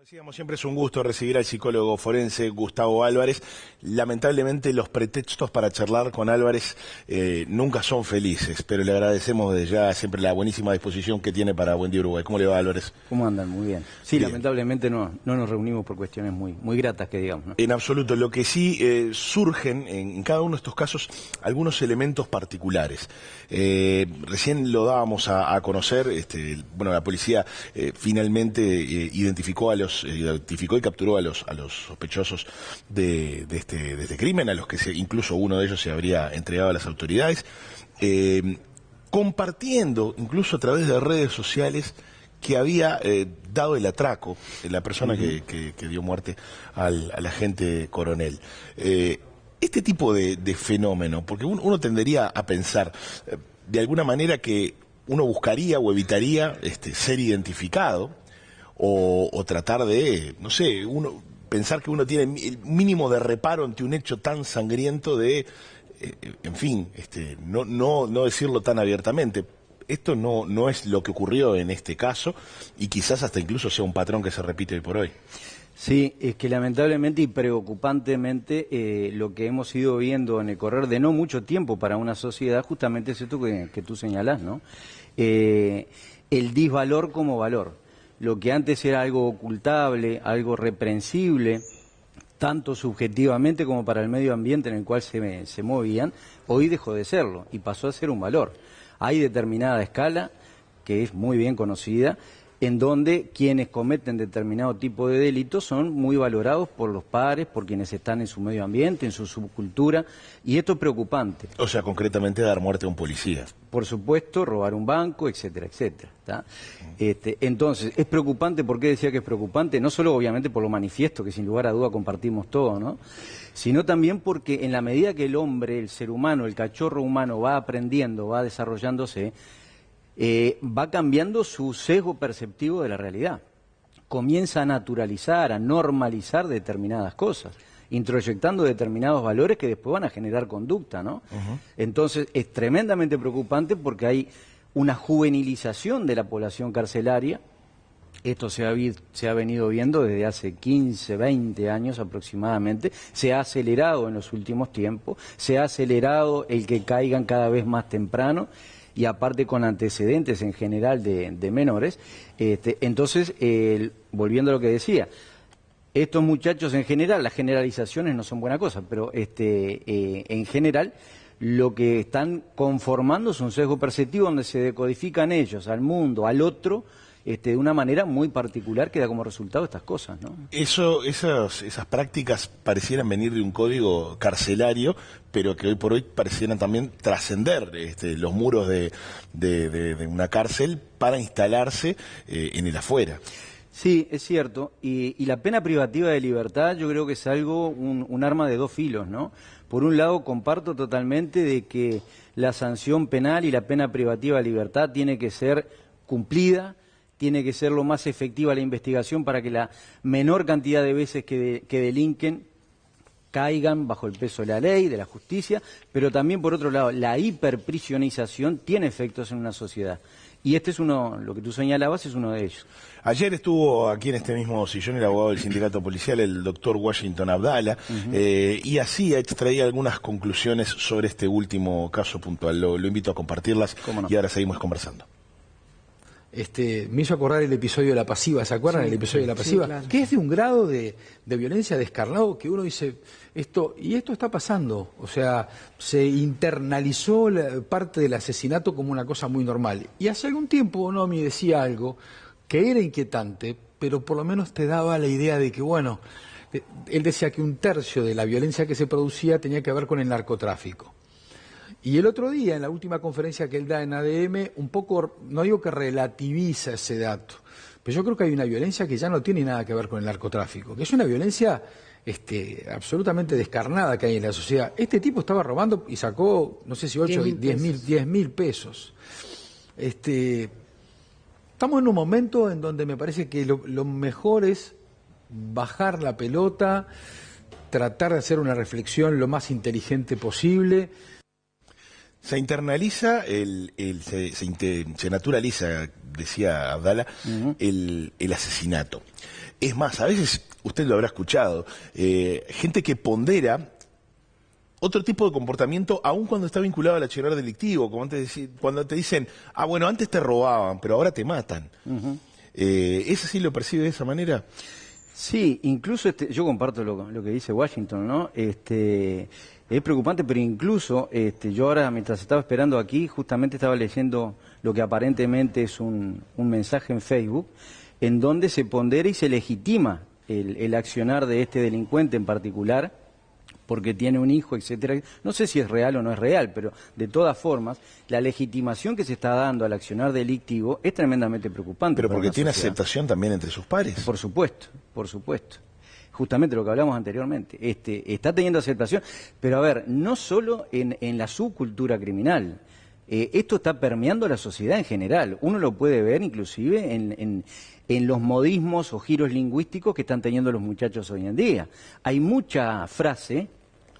Decíamos, siempre es un gusto recibir al psicólogo forense Gustavo Álvarez. Lamentablemente los pretextos para charlar con Álvarez nunca son felices, pero le agradecemos desde ya siempre la buenísima disposición que tiene para Buen Día Uruguay. ¿Cómo le va, Álvarez? ¿Cómo andan? Muy bien. Sí, bien. Lamentablemente no nos reunimos por cuestiones muy gratas, que digamos, ¿no? En absoluto. Lo que sí surgen en cada uno de estos casos algunos elementos particulares. Recién lo dábamos a conocer, bueno, la policía finalmente identificó y capturó a los sospechosos de este crimen, a los que incluso uno de ellos se habría entregado a las autoridades, compartiendo incluso a través de redes sociales que había dado el atraco en la persona que dio muerte al agente coronel. Este tipo de fenómeno, porque uno tendería a pensar de alguna manera que uno buscaría o evitaría ser identificado o tratar de, no sé, pensar que uno tiene el mínimo de reparo ante un hecho tan sangriento de, en fin, no decirlo tan abiertamente. Esto no es lo que ocurrió en este caso y quizás hasta incluso sea un patrón que se repite hoy por hoy. Sí, es que lamentablemente y preocupantemente lo que hemos ido viendo en el correr de no mucho tiempo para una sociedad justamente es esto que tú señalás, ¿no? El disvalor como valor. Lo que antes era algo ocultable, algo reprensible, tanto subjetivamente como para el medio ambiente en el cual se movían, hoy dejó de serlo y pasó a ser un valor. Hay determinada escala, que es muy bien conocida, en donde quienes cometen determinado tipo de delitos son muy valorados por los pares, por quienes están en su medio ambiente, en su subcultura, y esto es preocupante. O sea, concretamente dar muerte a un policía. Por supuesto, robar un banco, etcétera, etcétera. ¿Tá? Entonces, es preocupante. ¿Por qué decía que es preocupante? No solo obviamente por lo manifiesto, que sin lugar a duda compartimos todo, ¿no? Sino también porque en la medida que el hombre, el ser humano, el cachorro humano va aprendiendo, va desarrollándose, va cambiando su sesgo perceptivo de la realidad. Comienza a naturalizar, a normalizar determinadas cosas, introyectando determinados valores que después van a generar conducta, ¿no? Entonces es tremendamente preocupante porque hay una juvenilización de la población carcelaria. Esto se ha venido viendo desde hace 15, 20 años aproximadamente, se ha acelerado en los últimos tiempos, se ha acelerado el que caigan cada vez más temprano y aparte con antecedentes en general de menores. Entonces, volviendo a lo que decía, estos muchachos en general, las generalizaciones no son buena cosa, pero en general lo que están conformando es un sesgo perceptivo donde se decodifican ellos al mundo, al otro, de una manera muy particular que da como resultado estas cosas, ¿no? Esas prácticas parecieran venir de un código carcelario, pero que hoy por hoy parecieran también trascender los muros de una cárcel para instalarse en el afuera. Sí, es cierto, y la pena privativa de libertad yo creo que es algo, un arma de dos filos, ¿no? Por un lado comparto totalmente de que la sanción penal y la pena privativa de libertad tiene que ser cumplida, tiene que ser lo más efectiva la investigación para que la menor cantidad de veces que delinquen caigan bajo el peso de la ley, de la justicia, pero también por otro lado la hiperprisionización tiene efectos en una sociedad. Y lo que tú señalabas es uno de ellos. Ayer estuvo aquí en este mismo sillón el abogado del sindicato policial, el doctor Washington Abdala, y así extraía algunas conclusiones sobre este último caso puntual. Lo invito a compartirlas y ahora seguimos conversando. Me hizo acordar el episodio de La Pasiva, ¿se acuerdan del episodio de La Pasiva? Sí, claro. Que es de un grado de violencia descarnado que uno dice, esto está pasando, o sea, se internalizó parte del asesinato como una cosa muy normal. Y hace algún tiempo Nomi decía algo que era inquietante, pero por lo menos te daba la idea de que, bueno, él decía que un tercio de la violencia que se producía tenía que ver con el narcotráfico. Y el otro día, en la última conferencia que él da en ADM, un poco, no digo que relativiza ese dato, pero yo creo que hay una violencia que ya no tiene nada que ver con el narcotráfico, que es una violencia absolutamente descarnada que hay en la sociedad. Este tipo estaba robando y sacó, no sé si 8 o 10 mil pesos. Estamos en un momento en donde me parece que lo mejor es bajar la pelota, tratar de hacer una reflexión lo más inteligente posible. Se internaliza, se naturaliza, decía Abdala, el asesinato. Es más, a veces, usted lo habrá escuchado, gente que pondera otro tipo de comportamiento, aun cuando está vinculado al accionar delictivo, como cuando te dicen, ah, bueno, antes te robaban, pero ahora te matan. ¿Ese sí lo percibe de esa manera? Sí, incluso yo comparto lo que dice Washington, ¿no? Es preocupante, pero incluso yo ahora, mientras estaba esperando aquí, justamente estaba leyendo lo que aparentemente es un mensaje en Facebook, en donde se pondera y se legitima el accionar de este delincuente en particular, porque tiene un hijo, etcétera. No sé si es real o no es real, pero de todas formas, la legitimación que se está dando al accionar delictivo es tremendamente preocupante. Pero porque tiene sociedad. Aceptación también entre sus pares. Por supuesto, por supuesto. Justamente lo que hablamos anteriormente. Está teniendo aceptación, pero a ver, no solo en la subcultura criminal. Esto está permeando la sociedad en general. Uno lo puede ver inclusive en los modismos o giros lingüísticos que están teniendo los muchachos hoy en día. Hay mucha frase,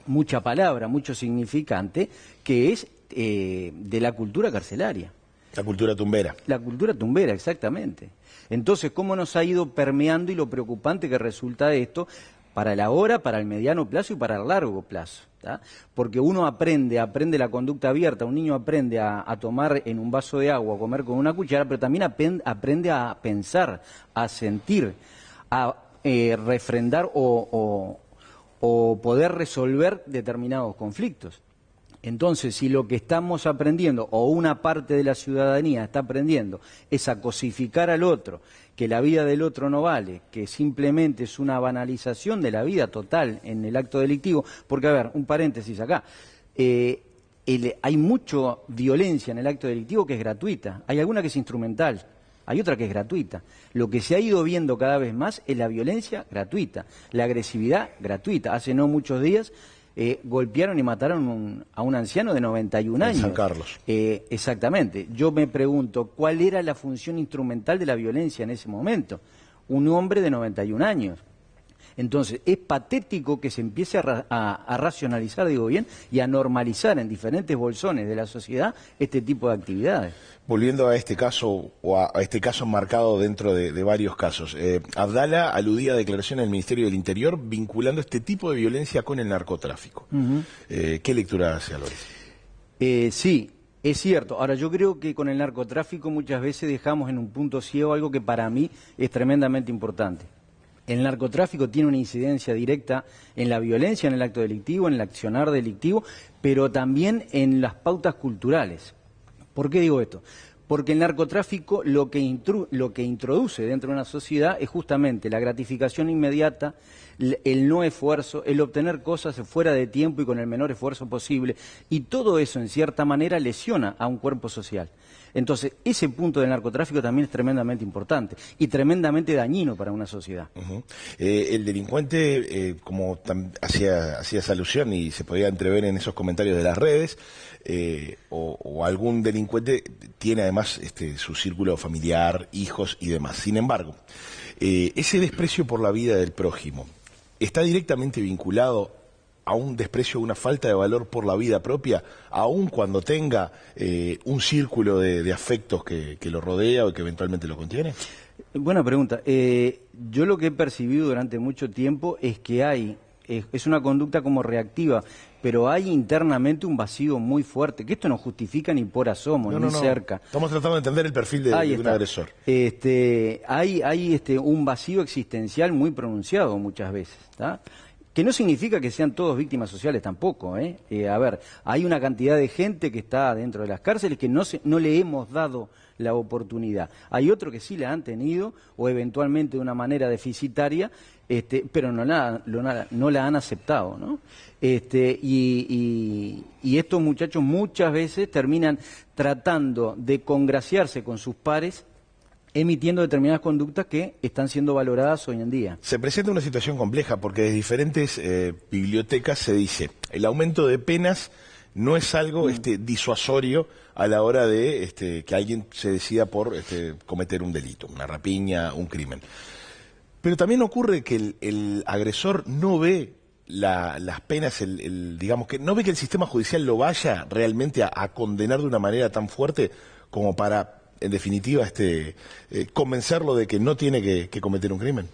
mucha palabra, mucho significante que es de la cultura carcelaria. La cultura tumbera. La cultura tumbera, exactamente. Entonces, ¿cómo nos ha ido permeando y lo preocupante que resulta de esto para el ahora, para el mediano plazo y para el largo plazo? ¿Tá? Porque uno aprende la conducta abierta, un niño aprende a tomar en un vaso de agua, a comer con una cuchara, pero también aprende a pensar, a sentir, a refrendar o poder resolver determinados conflictos. Entonces, si lo que estamos aprendiendo, o una parte de la ciudadanía está aprendiendo, es a cosificar al otro, que la vida del otro no vale, que simplemente es una banalización de la vida total en el acto delictivo, porque, a ver, un paréntesis acá, hay mucha violencia en el acto delictivo que es gratuita, hay alguna que es instrumental, hay otra que es gratuita. Lo que se ha ido viendo cada vez más es la violencia gratuita, la agresividad gratuita. Hace no muchos días golpearon y mataron a un anciano de 91 años. En San Carlos. Exactamente. Yo me pregunto, ¿cuál era la función instrumental de la violencia en ese momento? Un hombre de 91 años. Entonces, es patético que se empiece a racionalizar, digo bien, y a normalizar en diferentes bolsones de la sociedad este tipo de actividades. Volviendo a este caso, o a este caso enmarcado dentro de varios casos, Abdala aludía a declaraciones del Ministerio del Interior vinculando este tipo de violencia con el narcotráfico. ¿Qué lectura hace, Álvarez? Sí, es cierto. Ahora, yo creo que con el narcotráfico muchas veces dejamos en un punto ciego algo que para mí es tremendamente importante. El narcotráfico tiene una incidencia directa en la violencia, en el acto delictivo, en el accionar delictivo, pero también en las pautas culturales. ¿Por qué digo esto? Porque el narcotráfico lo que introduce dentro de una sociedad es justamente la gratificación inmediata, el no esfuerzo, el obtener cosas fuera de tiempo y con el menor esfuerzo posible, y todo eso en cierta manera lesiona a un cuerpo social. Entonces, ese punto del narcotráfico también es tremendamente importante y tremendamente dañino para una sociedad. El delincuente, como hacías alusión y se podía entrever en esos comentarios de las redes, o algún delincuente tiene además su círculo familiar, hijos y demás. Sin embargo, ese desprecio por la vida del prójimo está directamente vinculado a un desprecio, una falta de valor por la vida propia, aun cuando tenga un círculo de afectos que lo rodea o que eventualmente lo contiene? Buena pregunta. Yo lo que he percibido durante mucho tiempo es que es una conducta como reactiva, pero hay internamente un vacío muy fuerte, que esto no justifica ni por asomo, ni cerca. Estamos tratando de entender el perfil de un agresor. Hay un vacío existencial muy pronunciado muchas veces, ¿tá? Que no significa que sean todos víctimas sociales tampoco, ¿eh? A ver, hay una cantidad de gente que está dentro de las cárceles que no le hemos dado la oportunidad. Hay otros que sí la han tenido, o eventualmente de una manera deficitaria, pero no la han aceptado, ¿no? Y estos muchachos muchas veces terminan tratando de congraciarse con sus pares, emitiendo determinadas conductas que están siendo valoradas hoy en día. Se presenta una situación compleja porque de diferentes bibliotecas se dice el aumento de penas no es algo disuasorio a la hora de que alguien se decida por cometer un delito, una rapiña, un crimen. Pero también ocurre que el agresor no ve las penas, digamos que no ve que el sistema judicial lo vaya realmente a condenar de una manera tan fuerte como para, en definitiva, convencerlo de que no tiene que cometer un crimen?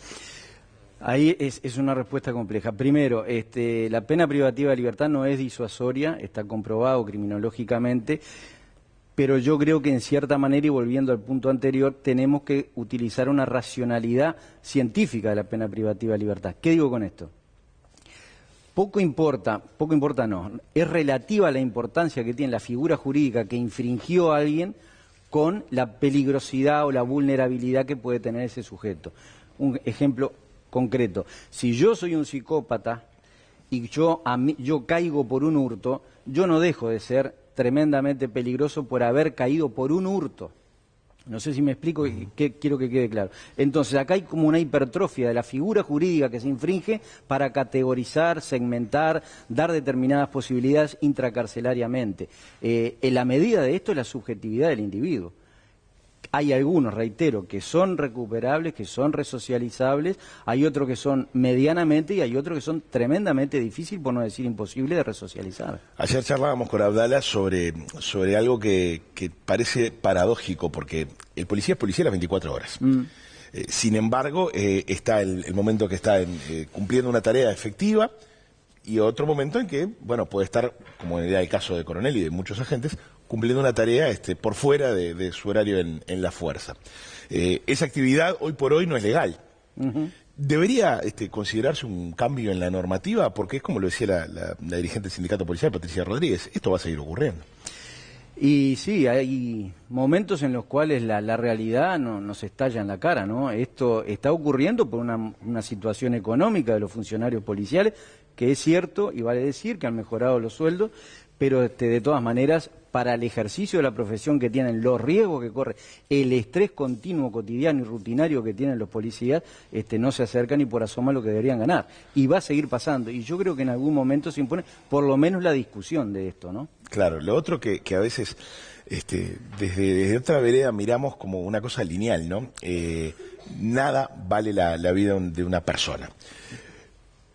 Ahí es una respuesta compleja. Primero, la pena privativa de libertad no es disuasoria, está comprobado criminológicamente, pero yo creo que en cierta manera, y volviendo al punto anterior, tenemos que utilizar una racionalidad científica de la pena privativa de libertad. ¿Qué digo con esto? Poco importa no, es relativa la importancia que tiene la figura jurídica que infringió a alguien con la peligrosidad o la vulnerabilidad que puede tener ese sujeto. Un ejemplo concreto, si yo soy un psicópata y yo caigo por un hurto, yo no dejo de ser tremendamente peligroso por haber caído por un hurto. No sé si me explico, quiero que quede claro. Entonces, acá hay como una hipertrofia de la figura jurídica que se infringe para categorizar, segmentar, dar determinadas posibilidades intracarcelariamente. En la medida de esto es la subjetividad del individuo. Hay algunos, reitero, que son recuperables, que son resocializables, hay otros que son medianamente y hay otros que son tremendamente difíciles, por no decir imposible, de resocializar. Ayer charlábamos con Abdala sobre algo que parece paradójico, porque el policía es policía las 24 horas. Sin embargo, está el momento que está cumpliendo una tarea efectiva y otro momento en que, bueno, puede estar, como era el caso de Coronel y de muchos agentes, cumpliendo una tarea por fuera de su horario en la fuerza. Esa actividad hoy por hoy no es legal. ¿Debería considerarse un cambio en la normativa? Porque es como lo decía la dirigente del sindicato policial, Patricia Rodríguez, esto va a seguir ocurriendo. Y sí, hay momentos en los cuales la realidad nos estalla en la cara, ¿no? Esto está ocurriendo por una situación económica de los funcionarios policiales, que es cierto, y vale decir que han mejorado los sueldos, pero de todas maneras, para el ejercicio de la profesión que tienen, los riesgos que corre, el estrés continuo, cotidiano y rutinario que tienen los policías, no se acercan ni por asoma lo que deberían ganar. Y va a seguir pasando, y yo creo que en algún momento se impone por lo menos la discusión de esto, ¿no? Claro, lo otro que a veces desde otra vereda miramos como una cosa lineal, ¿no? Nada vale la vida de una persona.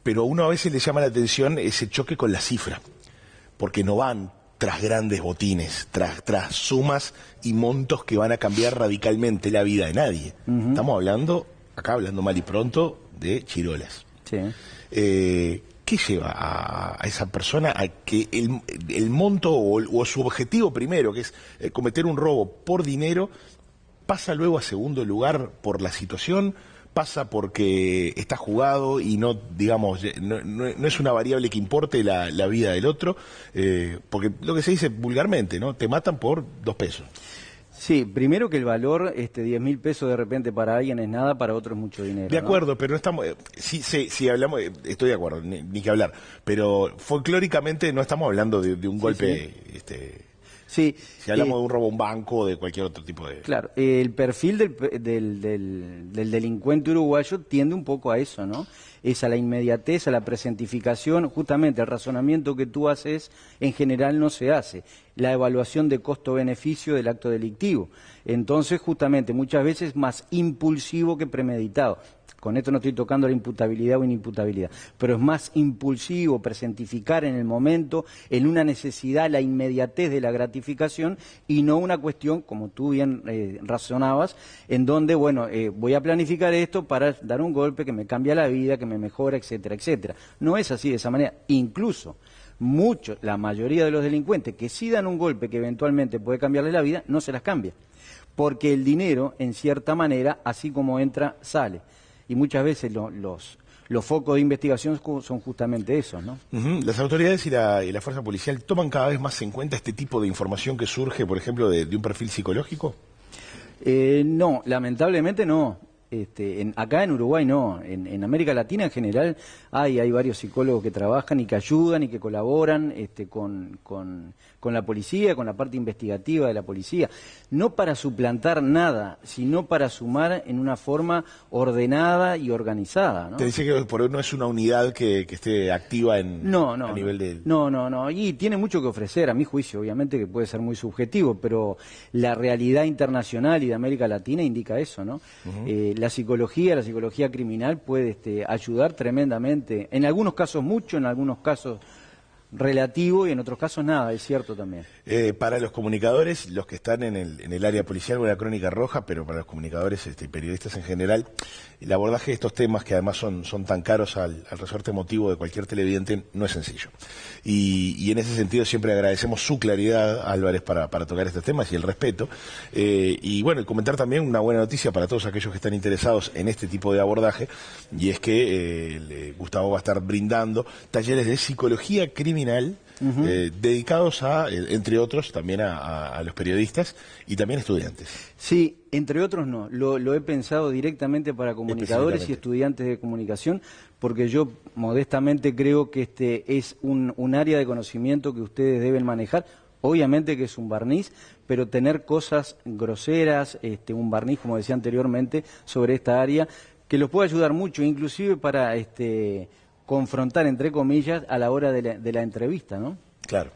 Pero a uno a veces le llama la atención ese choque con la cifra, porque no van tras grandes botines, tras sumas y montos que van a cambiar radicalmente la vida de nadie. Estamos hablando, acá hablando mal y pronto, de chirolas. Sí. ¿Qué lleva a esa persona a que el monto o su objetivo primero, que es cometer un robo por dinero, pasa luego a segundo lugar por la situación? Pasa porque está jugado y no, digamos, no es una variable que importe la vida del otro, porque lo que se dice vulgarmente, ¿no? Te matan por 2 pesos. Sí, primero que el valor, 10.000 pesos de repente para alguien es nada, para otro es mucho dinero. De acuerdo, ¿no? Pero no estamos, sí hablamos, estoy de acuerdo, ni que hablar, pero folclóricamente no estamos hablando de un golpe, sí. Si hablamos de un robo a un banco o de cualquier otro tipo de... Claro, el perfil del delincuente uruguayo tiende un poco a eso, ¿no? Es a la inmediatez, a la presentificación, justamente el razonamiento que tú haces en general no se hace, la evaluación de costo-beneficio del acto delictivo. Entonces, justamente, muchas veces más impulsivo que premeditado. Con esto no estoy tocando la imputabilidad o inimputabilidad, pero es más impulsivo presentificar en el momento, en una necesidad, la inmediatez de la gratificación y no una cuestión, como tú bien razonabas, en donde, bueno, voy a planificar esto para dar un golpe que me cambia la vida, que me mejora, etcétera, etcétera. No es así de esa manera. Incluso la mayoría de los delincuentes que sí dan un golpe que eventualmente puede cambiarle la vida, no se las cambia. Porque el dinero, en cierta manera, así como entra, sale. Y muchas veces los focos de investigación son justamente esos, ¿no? Las autoridades y la fuerza policial toman cada vez más en cuenta este tipo de información que surge, por ejemplo, de un perfil psicológico. No, lamentablemente no. Acá en Uruguay no, en América Latina en general hay varios psicólogos que trabajan y que ayudan y que colaboran con la policía, con la parte investigativa de la policía, no para suplantar nada, sino para sumar en una forma ordenada y organizada, ¿no? Te dice que por hoy no es una unidad que esté activa a nivel de... No, y tiene mucho que ofrecer, a mi juicio, obviamente que puede ser muy subjetivo, pero la realidad internacional y de América Latina indica eso, ¿no? la psicología criminal puede ayudar tremendamente, en algunos casos mucho, en algunos casos relativo y en otros casos nada, es cierto también. Para los comunicadores, los que están en el área policial o en la crónica roja, pero para los comunicadores y periodistas en general, el abordaje de estos temas que además son tan caros al resorte emotivo de cualquier televidente no es sencillo. Y en ese sentido siempre agradecemos su claridad, Álvarez, para tocar estos temas y el respeto. Y bueno, comentar también una buena noticia para todos aquellos que están interesados en este tipo de abordaje, y es que Gustavo va a estar brindando talleres de psicología criminal dedicados a, entre otros, también a los periodistas y también estudiantes. Sí, entre otros no, lo he pensado directamente para comunicadores y estudiantes de comunicación, porque yo modestamente creo que es un área de conocimiento que ustedes deben manejar. Obviamente que es un barniz, pero tener cosas groseras, un barniz, como decía anteriormente, sobre esta área, que los puede ayudar mucho, inclusive para confrontar, entre comillas, a la hora de la entrevista, ¿no? Claro.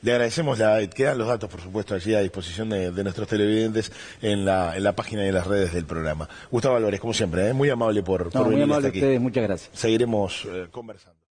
Le agradecemos, quedan los datos, por supuesto, allí a disposición de nuestros televidentes en la página y en las redes del programa. Gustavo Álvarez, como siempre, muy amable por venir muy amable hasta aquí. Ustedes, muchas gracias. Seguiremos conversando.